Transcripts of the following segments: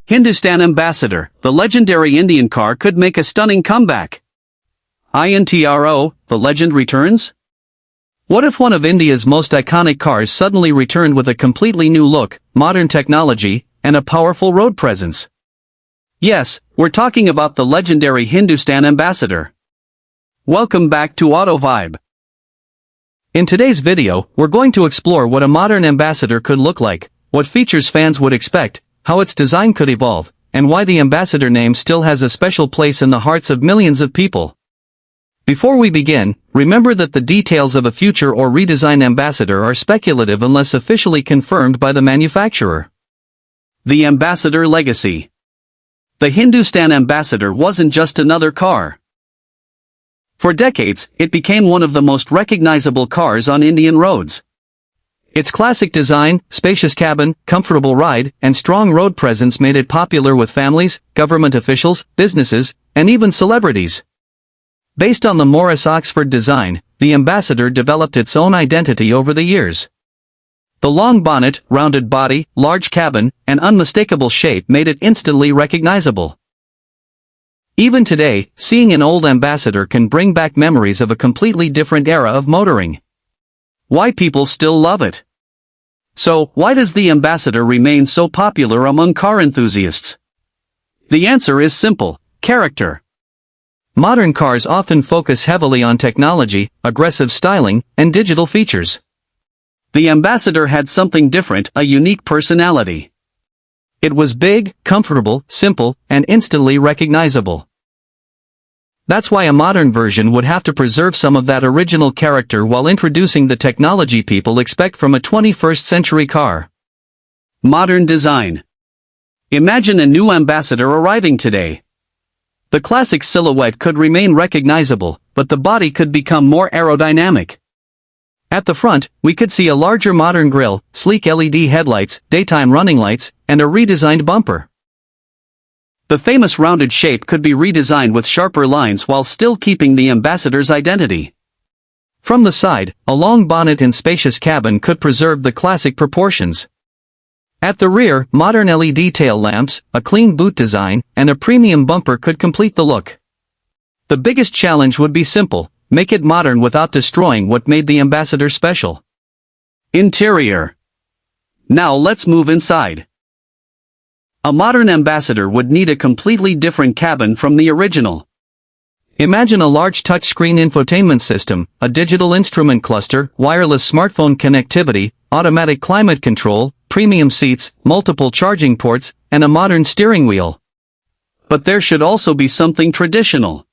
Hindustan Ambassador, the legendary Indian car, could make a stunning comeback. INTRO, the legend returns? What if one of India's most iconic cars suddenly returned with a completely new look, modern technology, and a powerful road presence? Yes, we're talking about the legendary Hindustan Ambassador. Welcome back to Auto Vibe. In today's video, we're going to explore what a modern Ambassador could look like, what features fans would expect, how its design could evolve, and why the Ambassador name still has a special place in the hearts of millions of people. Before we begin, remember that the details of a future or redesigned Ambassador are speculative unless officially confirmed by the manufacturer. The Ambassador legacy. The Hindustan Ambassador wasn't just another car. For decades, it became one of the most recognizable cars on Indian roads. Its classic design, spacious cabin, comfortable ride, and strong road presence made it popular with families, government officials, businesses, and even celebrities. Based on the Morris Oxford design, the Ambassador developed its own identity over the years. The long bonnet, rounded body, large cabin, and unmistakable shape made it instantly recognizable. Even today, seeing an old Ambassador can bring back memories of a completely different era of motoring. Why people still love it. So, why does the Ambassador remain so popular among car enthusiasts? The answer is simple: character. Modern cars often focus heavily on technology, aggressive styling, and digital features. The Ambassador had something different, a unique personality. It was big, comfortable, simple, and instantly recognizable. That's why a modern version would have to preserve some of that original character while introducing the technology people expect from a 21st century car. Modern design. Imagine a new Ambassador arriving today. The classic silhouette could remain recognizable, but the body could become more aerodynamic. At the front, we could see a larger modern grille, sleek LED headlights, daytime running lights, and a redesigned bumper. The famous rounded shape could be redesigned with sharper lines while still keeping the Ambassador's identity. From the side, a long bonnet and spacious cabin could preserve the classic proportions. At the rear, modern LED tail lamps, a clean boot design, and a premium bumper could complete the look. The biggest challenge would be simple: make it modern without destroying what made the Ambassador special. Interior. Now let's move inside. A modern Ambassador would need a completely different cabin from the original. Imagine a large touchscreen infotainment system, a digital instrument cluster, wireless smartphone connectivity, automatic climate control, premium seats, multiple charging ports, and a modern steering wheel. But there should also be something traditional.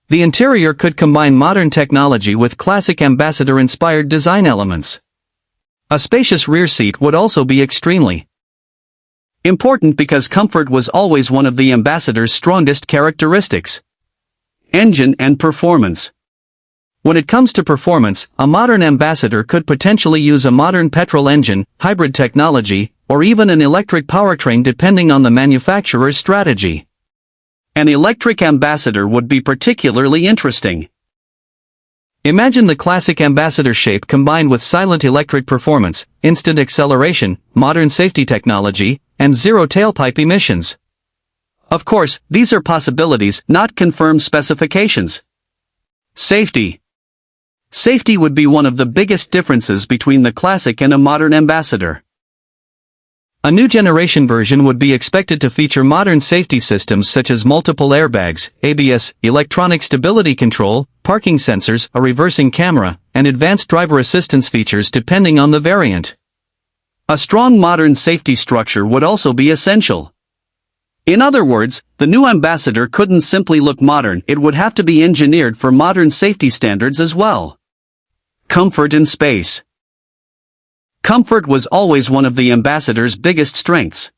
The interior could combine modern technology with classic Ambassador-inspired design elements. A spacious rear seat would also be extremely important because comfort was always one of the Ambassador's strongest characteristics. Engine and performance. When it comes to performance, a modern Ambassador could potentially use a modern petrol engine, hybrid technology, or even an electric powertrain depending on the manufacturer's strategy. An electric Ambassador would be particularly interesting. Imagine the classic Ambassador shape combined with silent electric performance, instant acceleration, modern safety technology, and zero tailpipe emissions. Of course, these are possibilities, not confirmed specifications. Safety. Safety would be one of the biggest differences between the classic and a modern Ambassador. A new generation version would be expected to feature modern safety systems such as multiple airbags, ABS, electronic stability control, parking sensors, a reversing camera, and advanced driver assistance features depending on the variant. A strong modern safety structure would also be essential. In other words, the new Ambassador couldn't simply look modern, it would have to be engineered for modern safety standards as well. Comfort and space. Comfort was always one of the Ambassador's biggest strengths.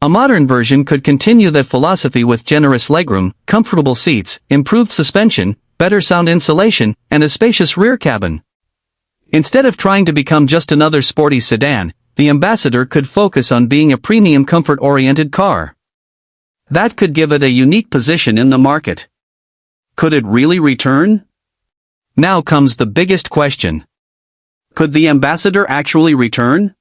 A modern version could continue that philosophy with generous legroom, comfortable seats, improved suspension, better sound insulation, and a spacious rear cabin. Instead of trying to become just another sporty sedan, the Ambassador could focus on being a premium comfort-oriented car. That could give it a unique position in the market. Could it really return? Now comes the biggest question. Could the Ambassador actually return?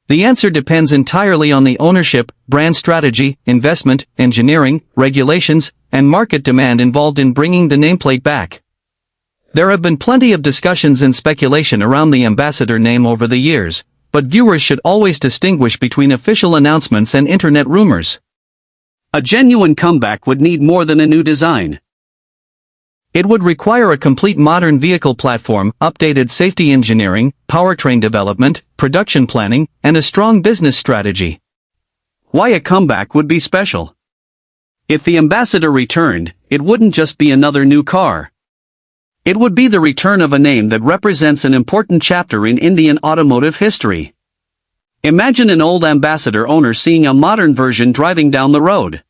The answer depends entirely on the ownership, brand strategy, investment, engineering, regulations, and market demand involved in bringing the nameplate back. There have been plenty of discussions and speculation around the Ambassador name over the years, but viewers should always distinguish between official announcements and internet rumors. A genuine comeback would need more than a new design. It would require a complete modern vehicle platform, updated safety engineering, powertrain development, production planning, and a strong business strategy. Why a comeback would be special? If the Ambassador returned, it wouldn't just be another new car. It would be the return of a name that represents an important chapter in Indian automotive history. Imagine an old Ambassador owner seeing a modern version driving down the road.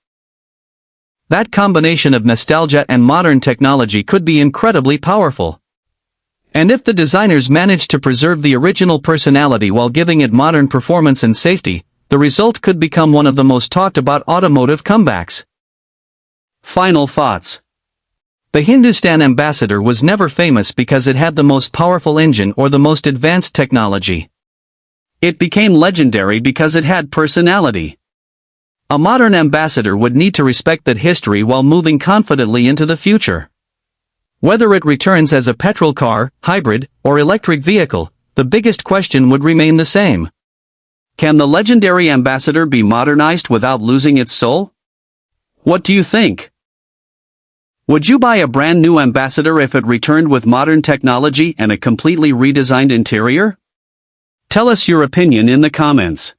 That combination of nostalgia and modern technology could be incredibly powerful. And if the designers managed to preserve the original personality while giving it modern performance and safety, the result could become one of the most talked about automotive comebacks. Final thoughts. The Hindustan Ambassador was never famous because it had the most powerful engine or the most advanced technology. It became legendary because it had personality. A modern Ambassador would need to respect that history while moving confidently into the future. Whether it returns as a petrol car, hybrid, or electric vehicle, the biggest question would remain the same. Can the legendary Ambassador be modernized without losing its soul? What do you think? Would you buy a brand new Ambassador if it returned with modern technology and a completely redesigned interior? Tell us your opinion in the comments.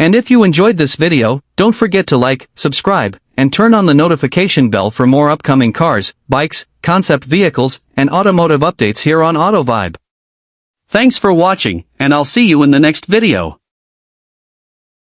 And if you enjoyed this video, don't forget to like, subscribe, and turn on the notification bell for more upcoming cars, bikes, concept vehicles, and automotive updates here on AutoVibe. Thanks for watching, and I'll see you in the next video.